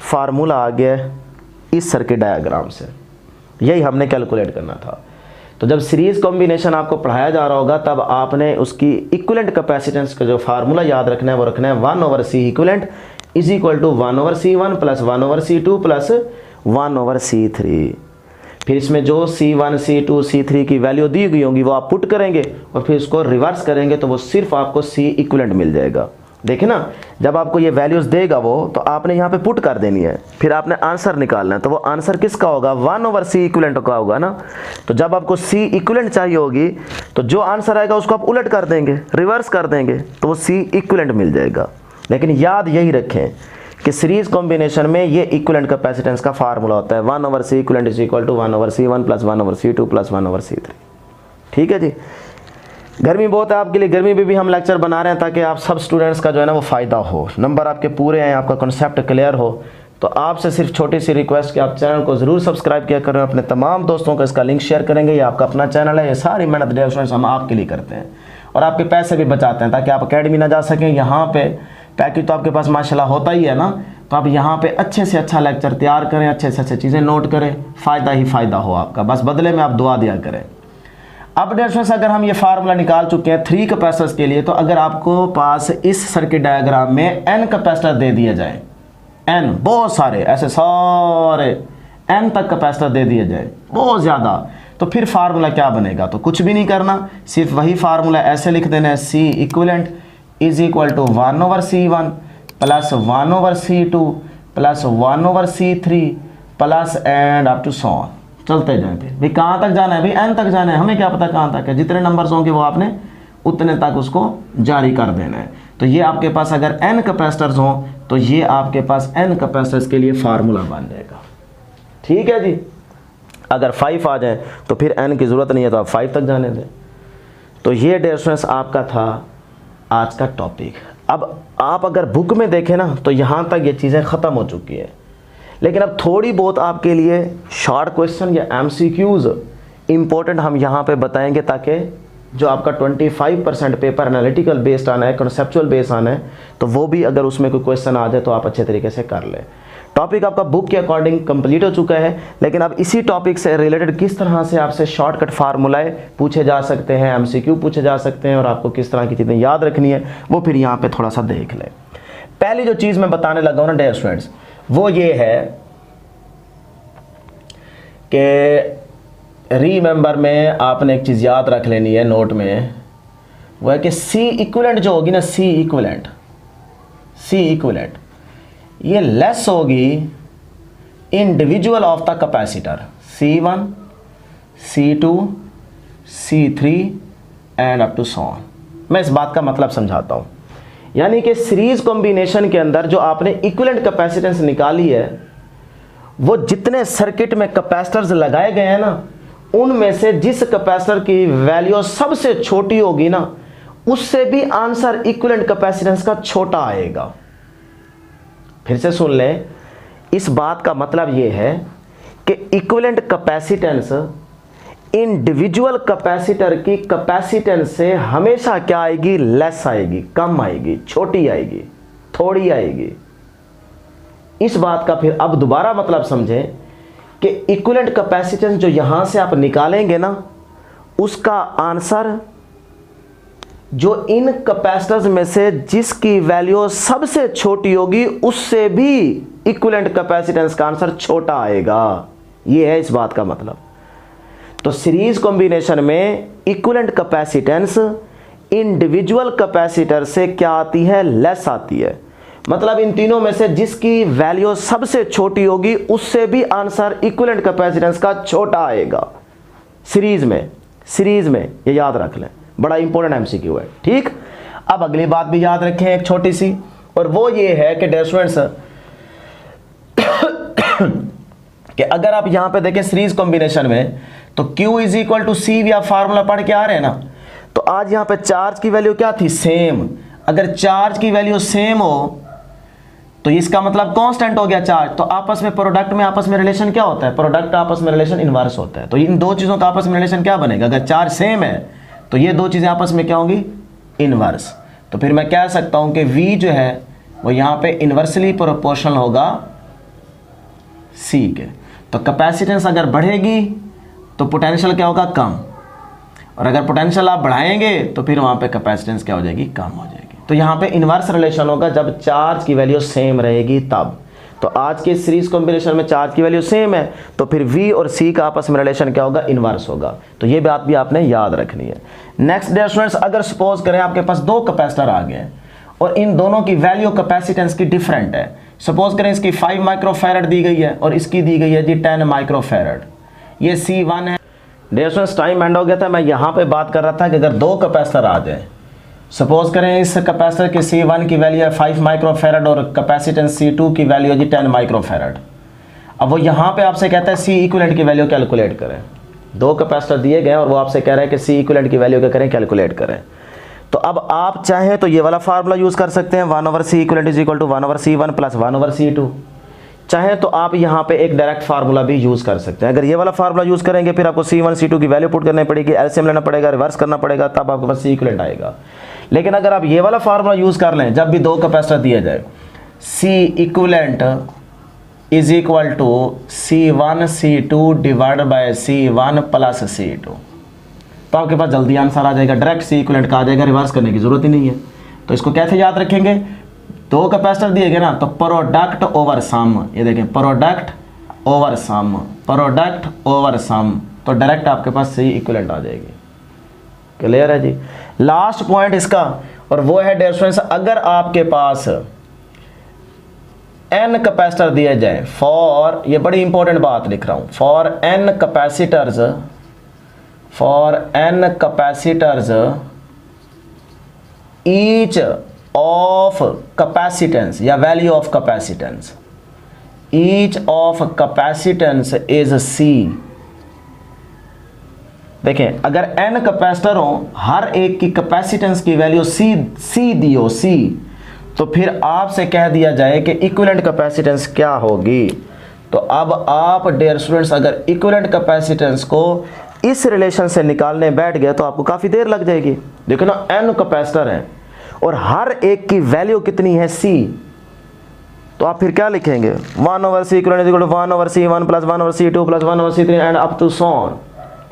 फार्मूला आ गया इस सर्किट डायग्राम से। यही हमने कैलकुलेट करना था। तो जब सीरीज कॉम्बिनेशन आपको पढ़ाया जा रहा होगा तब आपने उसकी इक्विवेलेंट कैपेसिटेंस का जो फार्मूला याद रखना है वो रखना है 1 over C equivalent is equal to 1 over C1 plus 1 over C2 plus 1 over C3। फिर इसमें जो C1 C2 C3 की वैल्यू दी गई होंगी वो आप पुट करेंगे और फिर उसको रिवर्स करेंगे तो वो सिर्फ आपको C इक्विवेलेंट मिल जाएगा। देखिए ना, जब आपको ये वैल्यूज़ देगा वो, तो आपने यहाँ पे पुट कर देनी है, फिर आपने आंसर निकालना है। तो वो आंसर किसका होगा, 1 ओवर C इक्विवेलेंट का होगा ना। तो जब आपको C इक्विवेलेंट चाहिए होगी तो जो आंसर आएगा उसको आप उलट कर देंगे, रिवर्स कर देंगे, तो वो C इक्विवेलेंट मिल जाएगा। लेकिन याद यही रखें कि सीरीज कॉम्बिनेशन में ये इक्विवेलेंट कैपेसिटेंस का फार्मूला होता है 1 over C equivalent is equal to 1 over C1 plus 1 over C2 plus 1 over C3। ठीक है जी। गर्मी बहुत है आपके लिए, गर्मी में भी हम लेक्चर बना रहे हैं ताकि आप सब स्टूडेंट्स का जो है ना वो फ़ायदा हो, नंबर आपके पूरे हैं, आपका कॉन्सेप्ट क्लियर हो। तो आपसे सिर्फ छोटी सी रिक्वेस्ट कि आप चैनल को ज़रूर सब्सक्राइब किया करें, अपने तमाम दोस्तों को इसका लिंक शेयर करेंगे। ये आपका अपना चैनल है, ये सारी मेहनत डियर स्टूडेंट्स हम आपके लिए करते हैं और आपके पैसे भी बचाते हैं ताकि आप अकेडमी ना जा सकें। यहाँ पे पैकेज तो आपके पास माशाल्लाह होता ही है ना, तो आप यहाँ पे अच्छे से अच्छा लेक्चर तैयार करें, अच्छे से अच्छे चीज़ें नोट करें, फ़ायदा ही फ़ायदा हो आपका, बस बदले में आप दुआ दिया करें। अब डियर स्टूडेंट्स अगर हम ये फार्मूला निकाल चुके हैं 3 कैपेसिटर्स के लिए, तो अगर आपको पास इस सर्किट डायग्राम में n कैपेसिटर दे दिए जाए, n बहुत सारे ऐसे सारे n तक कैपेसिटर दे दिए जाए बहुत ज़्यादा, तो फिर फार्मूला क्या बनेगा? तो कुछ भी नहीं करना, सिर्फ वही फार्मूला ऐसे लिख देना है, C equivalent is equal to 1/C1 plus 1/C2 plus 1/C3 plus and up to so on. चलते जाएं फिर भाई, कहाँ तक जाना है भाई? n तक जाना है, हमें क्या पता कहाँ तक है, जितने नंबर्स होंगे वो आपने उतने तक उसको जारी कर देना है। तो ये आपके पास अगर n कैपेसिटर्स हों तो ये आपके पास n कैपेसिटर्स के लिए फार्मूला बन जाएगा। ठीक है जी, अगर 5 आ जाए तो फिर n की ज़रूरत नहीं है, तो आप 5 तक जाने दें। तो ये डियर स्टूडेंट्स आपका था आज का टॉपिक। अब आप अगर बुक में देखें ना तो यहाँ तक ये चीज़ें ख़त्म हो चुकी है, लेकिन अब थोड़ी बहुत आपके लिए शॉर्ट क्वेश्चन या MCQs इम्पोर्टेंट हम यहाँ पे बताएंगे, ताकि जो आपका 25% पेपर एनालिटिकल बेस्ड आना है, कॉन्सेप्चुअल बेस्ड आना है, तो वो भी अगर उसमें कोई क्वेश्चन आ जाए तो आप अच्छे तरीके से कर लें। टॉपिक आपका बुक के अकॉर्डिंग कंप्लीट हो चुका है, लेकिन अब इसी टॉपिक से रिलेटेड किस तरह से आपसे शॉर्टकट फार्मूलाए पूछे जा सकते हैं, MCQ पूछे जा सकते हैं, और आपको किस तरह की चीज़ें याद रखनी है वो फिर यहाँ पे थोड़ा सा देख लें। पहली जो चीज़ मैं बताने लगा हूँ ना डियर स्टूडेंट्स, वो ये है कि रीमेंबर में आपने एक चीज़ याद रख लेनी है नोट में, वो है कि C इक्विवेलेंट जो होगी ना, C इक्विवेलेंट ये लेस होगी individual of the capacitor C1 C2 C3 and up to so on. मैं इस बात का मतलब समझाता हूँ, यानी कि सीरीज कॉम्बिनेशन के अंदर जो आपने इक्विवेलेंट कैपेसिटेंस निकाली है, वो जितने सर्किट में कैपेसिटर्स लगाए गए हैं ना, उनमें से जिस कैपेसिटर की वैल्यू सबसे छोटी होगी ना, उससे भी आंसर इक्विवेलेंट कैपेसिटेंस का छोटा आएगा। फिर से सुन लें, इस बात का मतलब यह है कि इक्विवेलेंट कैपेसिटेंस इंडिविजुअल कैपेसिटर की कैपेसिटेंस से हमेशा क्या आएगी? लेस आएगी, कम आएगी, छोटी आएगी, थोड़ी आएगी। इस बात का फिर अब दोबारा मतलब समझें कि इक्विवेलेंट कैपेसिटेंस जो यहां से आप निकालेंगे ना, उसका आंसर जो इन कैपेसिटर्स में से जिसकी वैल्यू सबसे छोटी होगी, उससे भी इक्विवेलेंट कैपेसिटेंस का आंसर छोटा आएगा। यह है इस बात का मतलब। तो सीरीज कॉम्बिनेशन में इक्विवेलेंट कैपेसिटेंस इंडिविजुअल कैपेसिटर से क्या आती है? लेस आती है। मतलब इन तीनों में से जिसकी वैल्यू सबसे छोटी होगी, उससे भी आंसर इक्विवेलेंट कैपेसिटेंस का छोटा आएगा सीरीज में। ये याद रख लें, बड़ा इंपॉर्टेंट MCQ है। ठीक, अब अगली बात भी याद रखें एक छोटी सी, और वो ये है कि डियर स्टूडेंट्स कि अगर आप यहां पे देखें सीरीज कॉम्बिनेशन में, तो Q is equal to C भी आप फार्मूला पढ़ के आ रहे हैं ना। तो आज यहां पे चार्ज की वैल्यू क्या थी? सेम। अगर चार्ज की वैल्यू सेम हो तो इसका मतलब कांस्टेंट हो गया चार्ज। तो आपस में प्रोडक्ट में आपस में रिलेशन क्या होता है? प्रोडक्ट आपस में रिलेशन इनवर्स होता है। तो इन दो चीज़ों का आपस में रिलेशन क्या बनेगा? अगर चार्ज सेम है तो ये दो चीज़ें आपस में क्या होंगी? इनवर्स। तो फिर मैं कह सकता हूं कि V जो है वो यहाँ पे इनवर्सली प्रोपोर्शनल होगा C के। तो कैपेसिटेंस अगर बढ़ेगी तो पोटेंशियल क्या होगा? कम। और अगर पोटेंशियल आप बढ़ाएंगे तो फिर वहाँ पे कैपेसिटेंस क्या हो जाएगी? कम हो जाएगी। तो यहाँ पे इनवर्स रिलेशन होगा जब चार्ज की वैल्यू सेम रहेगी तब। तो आज के सीरीज कॉम्बिनेशन में चार्ज की वैल्यू सेम है, तो फिर V और C का आपस में रिलेशन क्या होगा? इनवर्स होगा। तो ये बात भी आपने याद रखनी है। नेक्स्ट डियर स्टूडेंट्स, अगर सपोज करें आपके पास दो कैपेसिटर आ गए और इन दोनों की वैल्यू कैपेसिटेंस की डिफरेंट है। सपोज करें इसकी 5 माइक्रोफैरड दी गई है और इसकी दी गई है जी 10 माइक्रोफैरड। ये C1 है। डियर स्टूडेंट्स, टाइम एंड हो गया था। मैं यहाँ पे बात कर रहा था कि अगर दो कैपेसिटर आ जाए, सपोज करें इस कैपेसिटर की C1 की वैल्यू है 5 माइक्रोफैरड और कैपेसिटेंस C2 की वैल्यू है जी 10 माइक्रोफैरड। अब वो यहाँ पे आपसे कहता है C इक्विवेलेंट की वैल्यू कैलकुलेट करें। दो कैपेसिटर दिए गए और वो आपसे कह रहे हैं कि C इक्विवेलेंट की वैल्यू क्या करें? कैलकुलेट करें। तो अब आप चाहें तो ये वाला फार्मूला यूज़ कर सकते हैं, 1/C equivalent is equal to 1/C1 plus 1/C2। चाहे तो आप यहाँ पे एक डायरेक्ट फार्मूला भी यूज़ कर सकते हैं। अगर ये वाला फार्मूला यूज़ करेंगे फिर आपको C1 C2 की वैल्यू पुट करनी पड़ेगी, एलसीएम लेना पड़ेगा, रिवर्स करना पड़ेगा, तब आपके पास C इक्विवेलेंट आएगा। लेकिन अगर आप ये वाला फार्मूला यूज़ कर लें, जब भी दो कैपेसिटर दिया जाए, C equivalent is equal to C1 C2 divided by C1 plus C2, तो आपके पास जल्दी आंसर आ जाएगा। डायरेक्ट C इक्विवेलेंट का आ जाएगा, रिवर्स करने की जरूरत ही नहीं है। तो इसको कैसे याद रखेंगे? दो कैपेसिटर दिए गए ना, तो प्रोडक्ट ओवर सम। ये देखें, product over sum, product over sum, तो डायरेक्ट आपके पास सी इक्विवेलेंट आ जाएगी। क्लियर है जी। लास्ट पॉइंट इसका, और वो है डियर स्टूडेंट्स, अगर आपके पास n कैपेसिटर दिए जाए फॉर, ये बड़ी इंपॉर्टेंट बात लिख रहा हूं, for n capacitors each of capacitance या value of capacitance, each of capacitance is c। देखें, अगर n कैपेसिटर हो, हर एक की कैपेसिटेंस की वैल्यू c दी हो, c, तो फिर आपसे कह दिया जाए कि इक्विवेलेंट कैपेसिटेंस क्या होगी। तो अब आप डियर स्टूडेंट्स अगर इक्विवेलेंट कैपेसिटेंस को इस रिलेशन से निकालने बैठ गए तो आपको काफ़ी देर लग जाएगी। देखो ना, n कैपेसिटर है और हर एक की वैल्यू कितनी है, c, तो आप फिर क्या लिखेंगे, 1/c equivalent equal to 1/c 1 plus 1/c 2 plus 1/c 3 and up to so on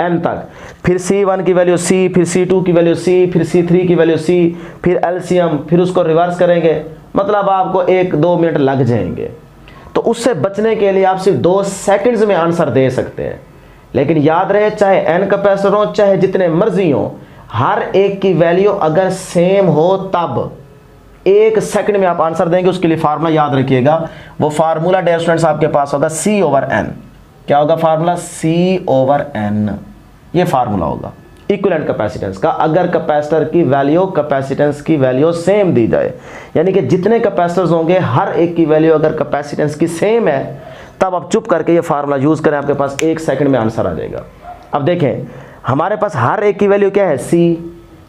n तक। फिर C1 की वैल्यू C, फिर C2 की वैल्यू C, फिर C3 की वैल्यू C, फिर LCM, फिर उसको रिवर्स करेंगे, मतलब आपको 1-2 मिनट लग जाएंगे। तो उससे बचने के लिए आप सिर्फ 2 सेकंड्स में आंसर दे सकते हैं। लेकिन याद रहे, चाहे n कैपेसिटर हो, चाहे जितने मर्जी हो, हर एक की वैल्यू अगर सेम हो तब 1 सेकंड में आप आंसर देंगे। उसके लिए फार्मूला याद रखिएगा, वो फार्मूला डियर स्टूडेंट्स आपके पास होगा C/n। क्या होगा फार्मूला, C/n, ये फार्मूला होगा इक्विवेलेंट कैपेसिटेंस का। अगर कैपेसिटर की वैल्यू कैपेसिटेंस की वैल्यू सेम दी जाए, यानी कि जितने कैपेसिटर्स होंगे हर एक की वैल्यू अगर कैपेसिटेंस की सेम है, तब आप चुप करके ये फार्मूला यूज करें, आपके पास 1 सेकंड में आंसर आ जाएगा। अब देखें, हमारे पास हर एक की वैल्यू क्या है, c,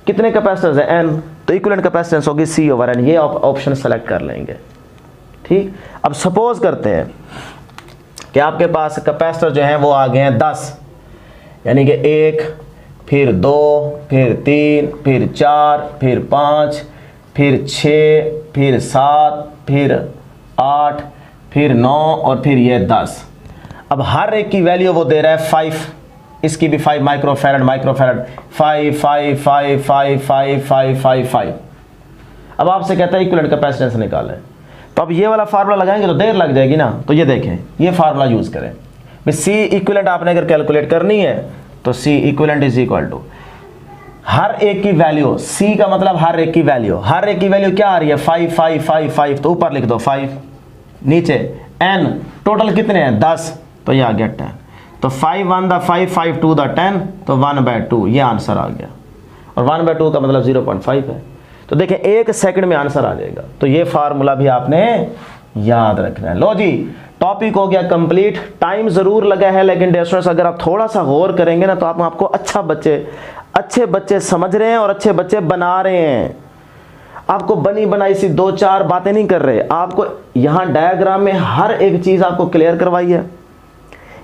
कितने कैपेसिटर्स है, n, तो इक्विवेलेंट कैपेसिटेंस होगी C/n। ये आप ऑप्शन सेलेक्ट कर लेंगे। ठीक, अब सपोज करते हैं कि आपके पास कैपेसिटर जो है वो आ गए हैं 10, यानी कि 1, फिर 2, फिर 3, फिर 4, फिर 5, फिर 6, फिर 7, फिर 8, फिर 9 और फिर ये 10। अब हर एक की वैल्यू वो दे रहा है 5, इसकी भी 5 माइक्रोफैरड 5 5 5 5 5 5 5 5। अब आपसे कहता है इक्विवेलेंट कैपेसिटेंस निकालें, तो अब ये वाला फार्मूला लगाएंगे तो देर लग जाएगी ना। तो ये देखें, ये फार्मूला यूज करें भाई, C इक्विवेलेंट आपने अगर कैलकुलेट करनी है तो C equivalent is equal to हर एक की वैल्यू, C का मतलब हर एक की वैल्यू, हर एक की वैल्यू क्या आ रही है, 5 5 5 5, तो ऊपर लिख दो 5, नीचे n, टोटल कितने हैं 10, तो ये आ गया 10। तो 5 1 द 5 5 2 द 10, तो 1/2, ये आंसर आ गया। और 1/2 का मतलब 0.5 है। तो देखें 1 सेकंड में आंसर आ जाएगा। तो ये फार्मूला भी आपने याद रखना है। लो जी, टॉपिक हो गया कंप्लीट। टाइम जरूर लगा है, लेकिन डियर स्टूडेंट्स अगर आप थोड़ा सा गौर करेंगे ना, तो आपको अच्छे बच्चे समझ रहे हैं और अच्छे बच्चे बना रहे हैं। आपको बनी बनाई सी 2-4 बातें नहीं कर रहे, आपको यहाँ डायग्राम में हर एक चीज आपको क्लियर करवाई है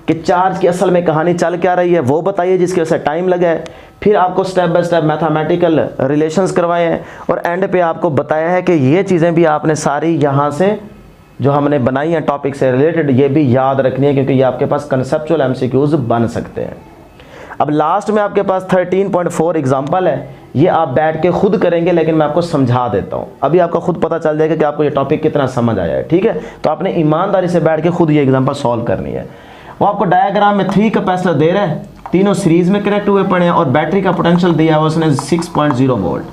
कि चार्ज की असल में कहानी चल क्या रही है, वो बताइए, जिसकी वजह से टाइम लगा है। फिर आपको step by step mathematical relations करवाए हैं, और एंड पे आपको बताया है कि ये चीज़ें भी आपने सारी यहाँ से जो हमने बनाई हैं टॉपिक से रिलेटेड, ये भी याद रखनी है, क्योंकि ये आपके पास कंसेप्चुअल एमसीक्यूज बन सकते हैं। अब लास्ट में आपके पास 13.4 एग्जाम्पल है, ये आप बैठ के खुद करेंगे, लेकिन मैं आपको समझा देता हूँ। अभी आपको खुद पता चल जाएगा कि आपको ये टॉपिक कितना समझ आया है। ठीक है, तो आपने ईमानदारी से बैठ के खुद ये एग्जाम्पल सॉल्व करनी है। वो आपको डायग्राम में 3 कैपेसिटर दे रहा है, तीनों सीरीज में कनेक्ट हुए पड़े हैं, और बैटरी का पोटेंशियल दिया है उसने 6.0 वोल्ट,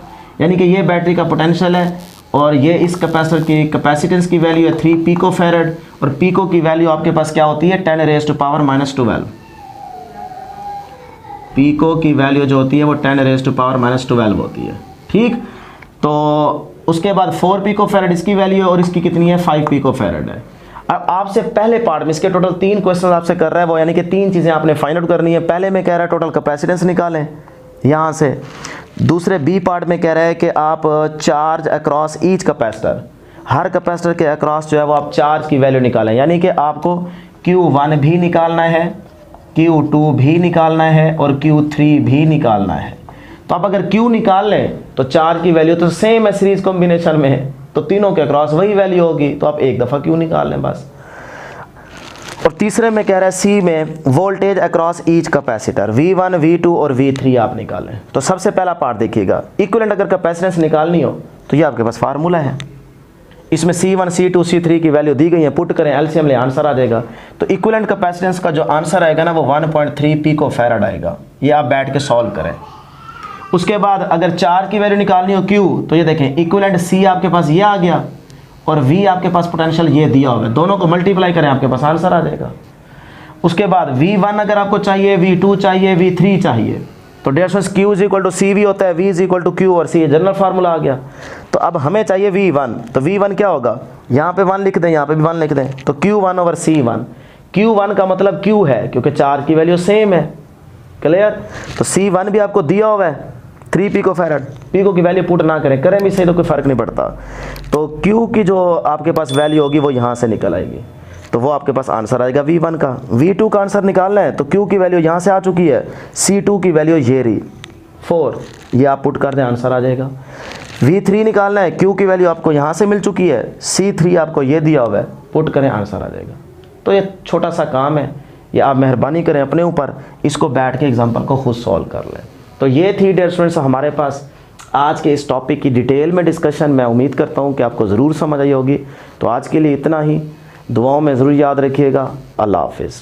यानी कि ये बैटरी का पोटेंशियल है, और ये इस कैपेसिटर की कैपेसिटेंस की वैल्यू है 3 पिकोफैरड, और पिको की वैल्यू आपके पास क्या होती है 10⁻⁻12। पिको की वैल्यू जो होती है वो 10⁻⁻12 होती है। ठीक, तो उसके बाद 4 पिकोफैरड इसकी वैल्यू है, और इसकी कितनी है 5 पिकोफैरड है। अब आपसे पहले पार्ट में इसके टोटल 3 क्वेश्चन आपसे कर रहा है वो, यानी कि 3 चीज़ें आपने फाइंड आउट करनी है। पहले में कह रहा है टोटल कैपेसिटेंस निकालें यहाँ से, दूसरे बी पार्ट में कह रहा है कि आप चार्ज अक्रॉस ईच कैपेसिटर, हर कैपेसिटर के अक्रॉस जो है वो आप चार्ज की वैल्यू निकालें, यानी कि आपको Q1 भी निकालना है, Q2 भी निकालना है, और Q3 भी निकालना है। तो आप अगर Q निकाल लें तो चार्ज की वैल्यू तो सेम है, सीरीज कॉम्बिनेशन में है, तो तीनों के अक्रॉस वही वैल्यू होगी, तो आप एक दफ़ा Q निकाल लें बस। और तीसरे में कह रहा है C में voltage across each capacitor V1 V2 और V3 आप निकालें। तो सबसे पहला पार्ट देखिएगा, इक्विवेलेंट अगर कैपेसिटेंस निकालनी हो तो ये आपके पास फार्मूला है, इसमें C1 C2 C3 की वैल्यू दी गई है, पुट करें, एलसीएम ले, आंसर आ जाएगा। तो इक्विवेलेंट कैपेसिटेंस का जो आंसर आएगा ना वो 1.3 पिकोफैराड आएगा। ये आप बैठ के सॉल्व करें। उसके बाद अगर 4 की वैल्यू निकालनी हो Q, तो ये देखें इक्विवेलेंट C आपके पास ये आ गया और V आपके पास पोटेंशियल ये दिया हुआ है, दोनों को मल्टीप्लाई करें, आपके पास आंसर आ जाएगा। उसके बाद V1 अगर आपको चाहिए, V2 चाहिए, V3 चाहिए, तो dear students Q is equal to CV होता है, V is equal to Q, और C जनरल फार्मूला आ गया। तो अब हमें चाहिए V1, तो V1 क्या होगा, यहाँ पे 1 लिख दें, यहाँ पे भी 1 लिख दें, तो Q1 ओवर C1। Q1 का मतलब Q है क्योंकि 4 की वैल्यू सेम है, क्लियर। तो C1 भी आपको दिया हुआ है 3 पिकोफैराड, पिको की वैल्यू पुट ना करें, करें भी सही तो कोई फ़र्क नहीं पड़ता। तो Q की जो आपके पास वैल्यू होगी वो यहाँ से निकल आएगी, तो वो आपके पास आंसर आएगा V1 का। V2 का आंसर निकालना है तो Q की वैल्यू यहाँ से आ चुकी है, C2 की वैल्यू ये रही 4, ये आप पुट कर दें, आंसर आ जाएगा। V3 निकालना है, Q की वैल्यू आपको यहाँ से मिल चुकी है, C3 आपको ये दिया हुआ है, पुट करें, आंसर आ जाएगा। तो ये छोटा सा काम है, ये आप मेहरबानी करें अपने ऊपर, इसको बैठ के एग्जाम्पल को खुद सॉल्व कर लें। तो ये थी डियर स्टूडेंट्स हमारे पास आज के इस टॉपिक की डिटेल में डिस्कशन। मैं उम्मीद करता हूँ कि आपको ज़रूर समझ आई होगी। तो आज के लिए इतना ही, दुआओं में ज़रूर याद रखिएगा। अल्लाह हाफिज़।